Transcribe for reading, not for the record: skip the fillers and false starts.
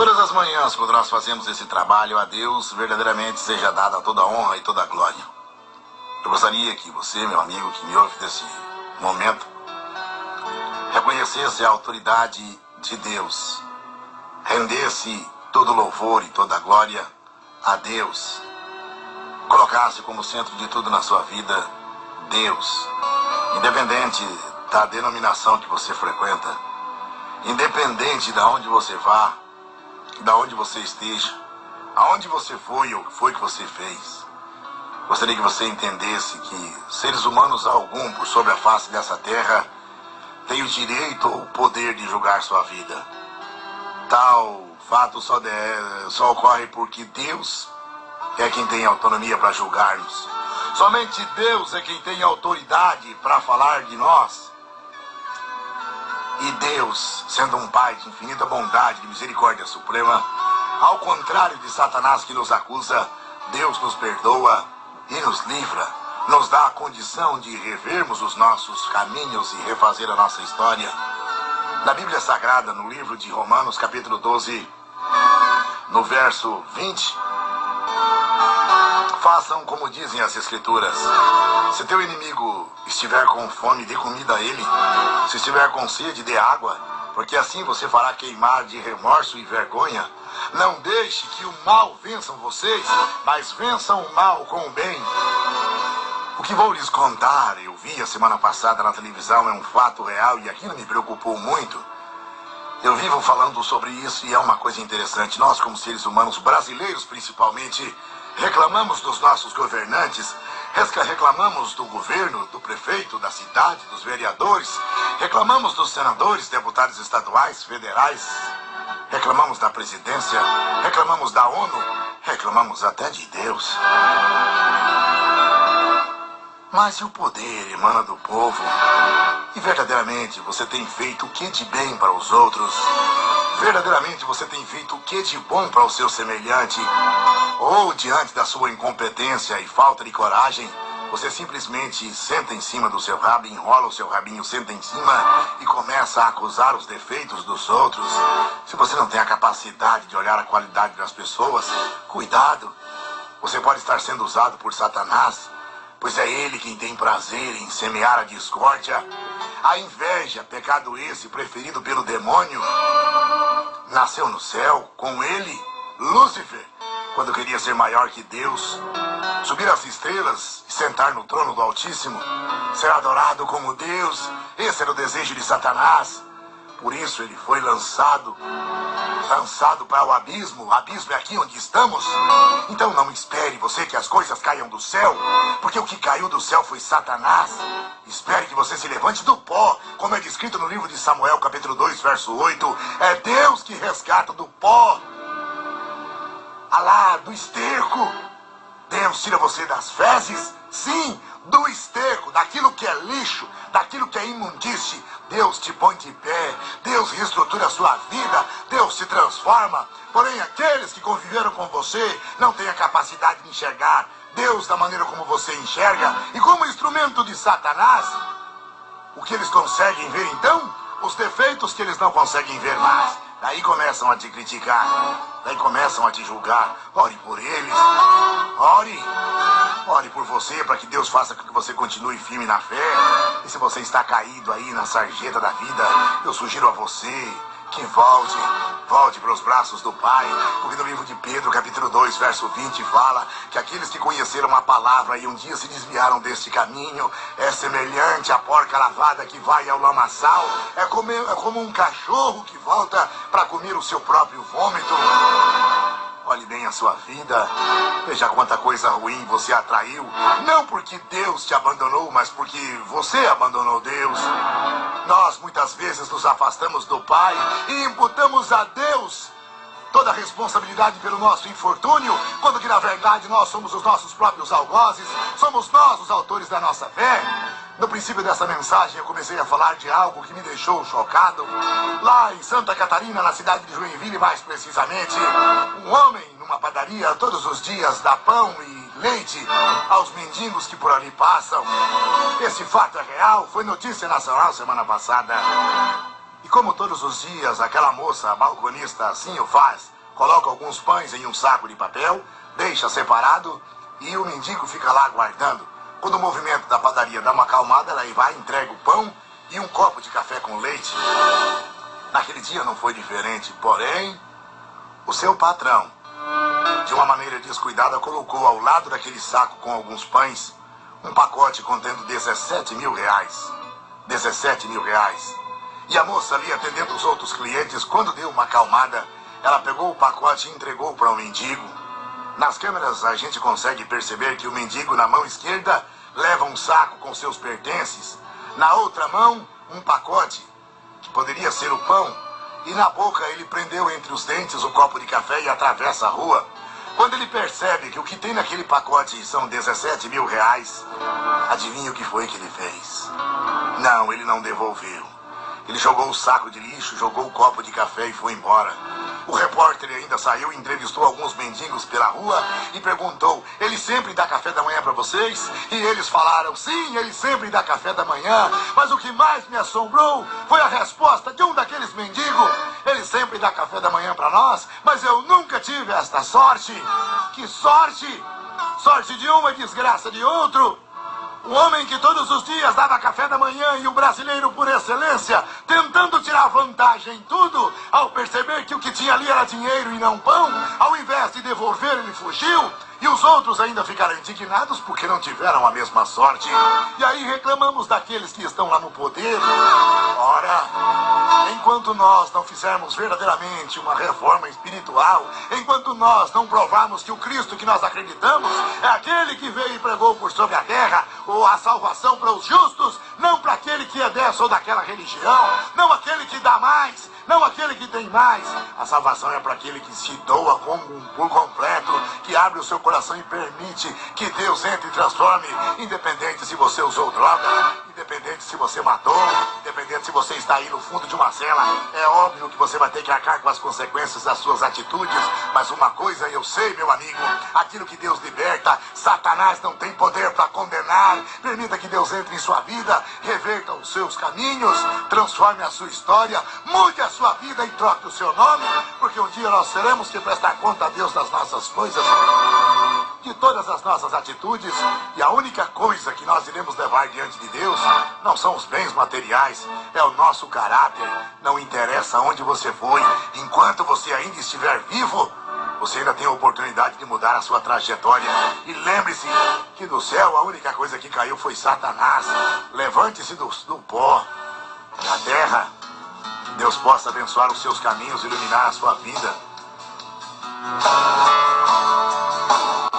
Todas as manhãs, quando nós fazemos esse trabalho, a Deus verdadeiramente seja dada toda a honra e toda a glória. Eu gostaria que você, meu amigo, que me ouve nesse momento, reconhecesse a autoridade de Deus, rendesse todo louvor e toda a glória a Deus, colocasse como centro de tudo na sua vida Deus, independente da denominação que você frequenta, independente de onde você vá, de onde você esteja, aonde você foi ou o que foi que você fez. Gostaria que você entendesse que seres humanos algum por sobre a face dessa terra têm o direito ou o poder de julgar sua vida. Tal fato só ocorre porque Deus é quem tem autonomia para julgar-nos. Somente Deus é quem tem autoridade para falar de nós. E Deus, sendo um Pai de infinita bondade, de misericórdia suprema, ao contrário de Satanás que nos acusa, Deus nos perdoa e nos livra, nos dá a condição de revermos os nossos caminhos e refazer a nossa história. Na Bíblia Sagrada, no livro de Romanos, capítulo 12, no verso 20, façam como dizem as Escrituras. Se teu inimigo estiver com fome, dê comida a ele. Se estiver com sede, dê água, porque assim você fará queimar de remorso e vergonha. Não deixe que o mal vençam vocês, mas vençam o mal com o bem. O que vou lhes contar, eu vi a semana passada na televisão, é um fato real e aquilo me preocupou muito. Eu vivo falando sobre isso e é uma coisa interessante. Nós, como seres humanos, brasileiros principalmente, reclamamos dos nossos governantes, reclamamos do governo, do prefeito, da cidade, dos vereadores, reclamamos dos senadores, deputados estaduais, federais, reclamamos da presidência, reclamamos da ONU, reclamamos até de Deus. Mas e o poder emana do povo? E verdadeiramente você tem feito o que de bem para os outros? Verdadeiramente você tem feito o que de bom para o seu semelhante? Ou diante da sua incompetência e falta de coragem, você simplesmente senta em cima do seu rabo, enrola o seu rabinho, senta em cima e começa a acusar os defeitos dos outros? Se você não tem a capacidade de olhar a qualidade das pessoas, cuidado. Você pode estar sendo usado por Satanás, pois é ele quem tem prazer em semear a discórdia. A inveja, pecado esse preferido pelo demônio, nasceu no céu, com ele, Lúcifer, quando queria ser maior que Deus, subir às estrelas e sentar no trono do Altíssimo, ser adorado como Deus. Esse era o desejo de Satanás. Por isso ele foi lançado para o abismo. O abismo é aqui onde estamos. Então não espere você que as coisas caiam do céu, porque o que caiu do céu foi Satanás. Espere que você se levante do pó, como é descrito no livro de Samuel, capítulo 2, verso 8. É Deus que resgata do pó, Alá, do esterco. Deus tira você das fezes, sim, do esterco, daquilo que é lixo, daquilo que é imundície. Deus te põe de pé, Deus reestrutura a sua vida, Deus te transforma. Porém, aqueles que conviveram com você não têm a capacidade de enxergar Deus da maneira como você enxerga. E como instrumento de Satanás, o que eles conseguem ver então? Os defeitos que eles não conseguem ver mais. Daí começam a te criticar, daí começam a te julgar. Ore por eles, ore por você, para que Deus faça com que você continue firme na fé. E se você está caído aí na sarjeta da vida, eu sugiro a você que volte para os braços do Pai, porque no livro de Pedro, capítulo 2, verso 20, fala que aqueles que conheceram a palavra e um dia se desviaram deste caminho, é semelhante à porca lavada que vai ao lamaçal, é como um cachorro que volta para comer o seu próprio vômito. Olhe bem a sua vida, veja quanta coisa ruim você atraiu, não porque Deus te abandonou, mas porque você abandonou Deus. Nós muitas vezes nos afastamos do Pai e imputamos a Deus toda a responsabilidade pelo nosso infortúnio, quando que na verdade nós somos os nossos próprios algozes, somos nós os autores da nossa fé. No princípio dessa mensagem eu comecei a falar de algo que me deixou chocado. Lá em Santa Catarina, na cidade de Joinville mais precisamente, um homem numa padaria todos os dias dá pão e leite aos mendigos que por ali passam. Esse fato é real, foi notícia nacional semana passada. E como todos os dias, aquela moça balconista assim o faz, coloca alguns pães em um saco de papel, deixa separado e o mendigo fica lá aguardando. Quando o movimento da padaria dá uma acalmada, ela vai, entrega o pão e um copo de café com leite. Naquele dia não foi diferente, porém, o seu patrão, de uma maneira descuidada, colocou ao lado daquele saco com alguns pães um pacote contendo 17 mil reais. 17 mil reais. E a moça ali atendendo os outros clientes, quando deu uma acalmada, ela pegou o pacote e entregou para o mendigo. Nas câmeras a gente consegue perceber que o mendigo na mão esquerda leva um saco com seus pertences, na outra mão um pacote, que poderia ser o pão, e na boca ele prendeu entre os dentes o copo de café e atravessa a rua. Quando ele percebe que o que tem naquele pacote são 17 mil reais, adivinha o que foi que ele fez? Não, ele não devolveu. Ele jogou o saco de lixo, jogou o copo de café e foi embora. O repórter ainda saiu e entrevistou alguns mendigos pela rua e perguntou: ele sempre dá café da manhã para vocês? E eles falaram: sim, ele sempre dá café da manhã. Mas o que mais me assombrou foi a resposta de um daqueles mendigos: ele sempre dá café da manhã para nós, mas eu nunca tive esta sorte. Que sorte! Sorte de um e desgraça de outro. O homem que todos os dias dava café da manhã e o brasileiro por excelência, tentando tirar vantagem em tudo, ao perceber que o que tinha ali era dinheiro e não pão, ao invés de devolver, ele fugiu. E os outros ainda ficaram indignados porque não tiveram a mesma sorte. E aí reclamamos daqueles que estão lá no poder. Ora, enquanto nós não fizermos verdadeiramente uma reforma espiritual, enquanto nós não provarmos que o Cristo que nós acreditamos é aquele que veio e pregou por sobre a terra, ou a salvação para os justos, não para aquele que é dessa ou daquela religião, não aquele que dá mais, não aquele que tem mais. A salvação é para aquele que se doa por completo, que abre o seu coração e permite que Deus entre e transforme, independente se você usou droga, independente se você matou, independente se você está aí no fundo de uma cela. É óbvio que você vai ter que arcar com as consequências das suas atitudes, mas uma coisa eu sei, meu amigo: aquilo que Deus liberta, Satanás não tem poder para condenar. Permita que Deus entre em sua vida, reverta os seus caminhos, transforme a sua história, mude a sua vida e troque o seu nome, porque um dia nós teremos que prestar conta a Deus das nossas coisas, de todas as nossas atitudes, e a única coisa que nós iremos levar diante de Deus não são os bens materiais, é o nosso caráter. Não interessa onde você foi, enquanto você ainda estiver vivo, você ainda tem a oportunidade de mudar a sua trajetória. E lembre-se que do céu a única coisa que caiu foi Satanás. Levante-se do pó, da terra. Que Deus possa abençoar os seus caminhos, iluminar a sua vida.